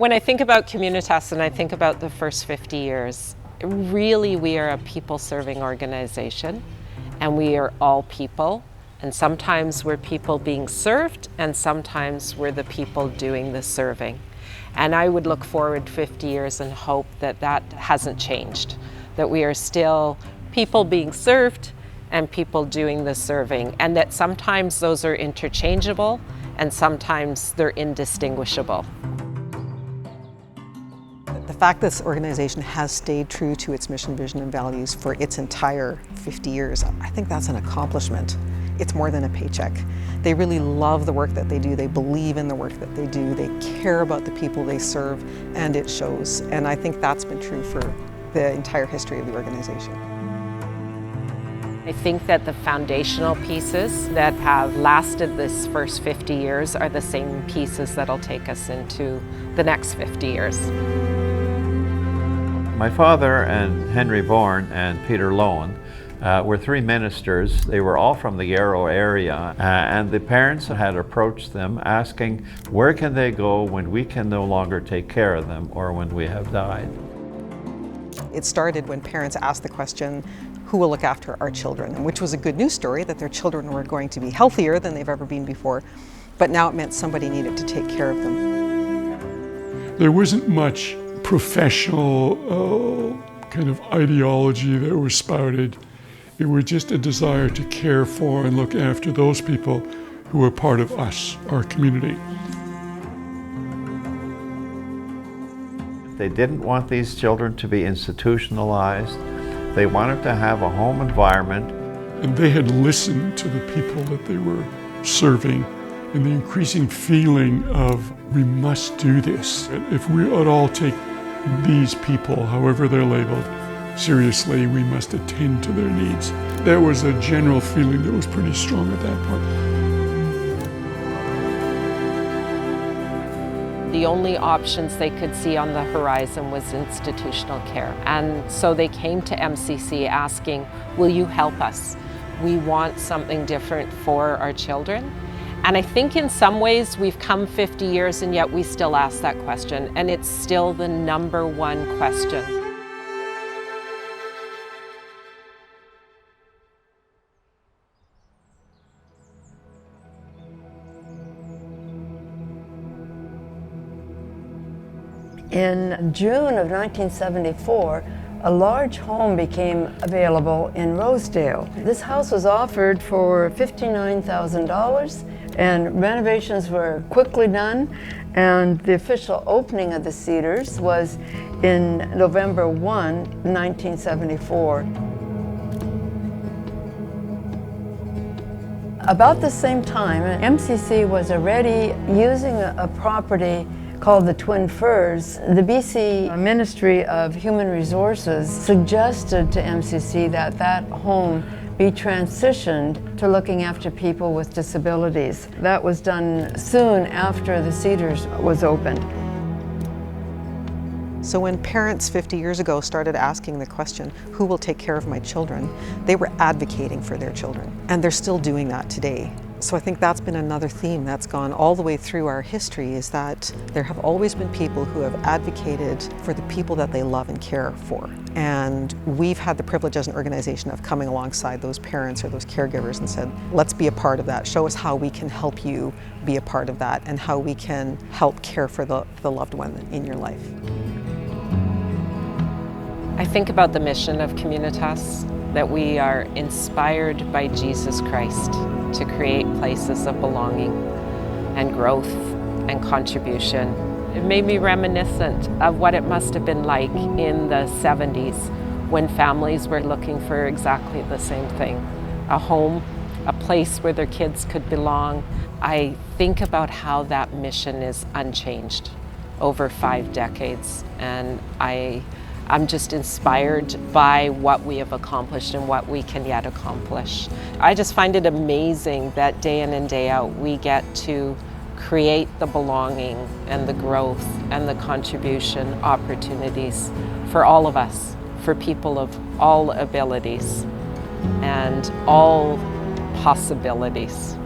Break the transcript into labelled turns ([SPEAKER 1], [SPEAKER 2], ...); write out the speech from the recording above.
[SPEAKER 1] When I think about Communitas and I think about the first 50 years, really we are a people-serving organization, and we are all people, and sometimes we're people being served and sometimes we're the people doing the serving. And I would look forward 50 years and hope that that hasn't changed, that we are still people being served and people doing the serving, and that sometimes those are interchangeable and sometimes they're indistinguishable.
[SPEAKER 2] The fact that this organization has stayed true to its mission, vision, and values for its entire 50 years, I think that's an accomplishment. It's more than a paycheck. They really love the work that they do. They believe in the work that they do. They care about the people they serve, and it shows. And I think that's been true for the entire history of the organization.
[SPEAKER 1] I think that the foundational pieces that have lasted this first 50 years are the same pieces that'll take us into the next 50 years.
[SPEAKER 3] My father and Henry Bourne and Peter Lowen were three ministers. They were all from the Yarrow area, and the parents had approached them asking, where can they go when we can no longer take care of them or when we have died?
[SPEAKER 2] It started when parents asked the question, who will look after our children? Which was a good news story, that their children were going to be healthier than they've ever been before, but now it meant somebody needed to take care of them.
[SPEAKER 4] There wasn't much professional kind of ideology that was spouted. It was just a desire to care for and look after those people who were part of us, our community.
[SPEAKER 3] They didn't want these children to be institutionalized. They wanted to have a home environment.
[SPEAKER 4] And they had listened to the people that they were serving, and the increasing feeling of, we must do this. If we at all take these people, however they're labeled, seriously, we must attend to their needs. There was a general feeling that was pretty strong at that point.
[SPEAKER 1] The only options they could see on the horizon was institutional care. And so they came to MCC asking, will you help us? We want something different for our children. And I think in some ways we've come 50 years and yet we still ask that question, and it's still the number one question.
[SPEAKER 5] In June of 1974, a large home became available in Rosedale. This house was offered for $59,000, and renovations were quickly done, and the official opening of the Cedars was in November 1, 1974. About the same time, MCC was already using a property called the Twin Firs. The BC Ministry of Human Resources suggested to MCC that that home be transitioned to looking after people with disabilities. That was done soon after the Cedars was opened.
[SPEAKER 2] So when parents 50 years ago started asking the question, who will take care of my children, they were advocating for their children, and they're still doing that today. So I think that's been another theme that's gone all the way through our history, is that there have always been people who have advocated for the people that they love and care for. And we've had the privilege as an organization of coming alongside those parents or those caregivers and said, let's be a part of that. Show us how we can help you be a part of that and how we can help care for the loved one in your life.
[SPEAKER 1] I think about the mission of Communitas, that we are inspired by Jesus Christ to create places of belonging and growth and contribution. It made me reminiscent of what it must have been like in the 70s when families were looking for exactly the same thing. A home, a place where their kids could belong. I think about how that mission is unchanged over 5 decades, and I'm just inspired by what we have accomplished and what we can yet accomplish. I just find it amazing that day in and day out we get to create the belonging and the growth and the contribution opportunities for all of us, for people of all abilities and all possibilities.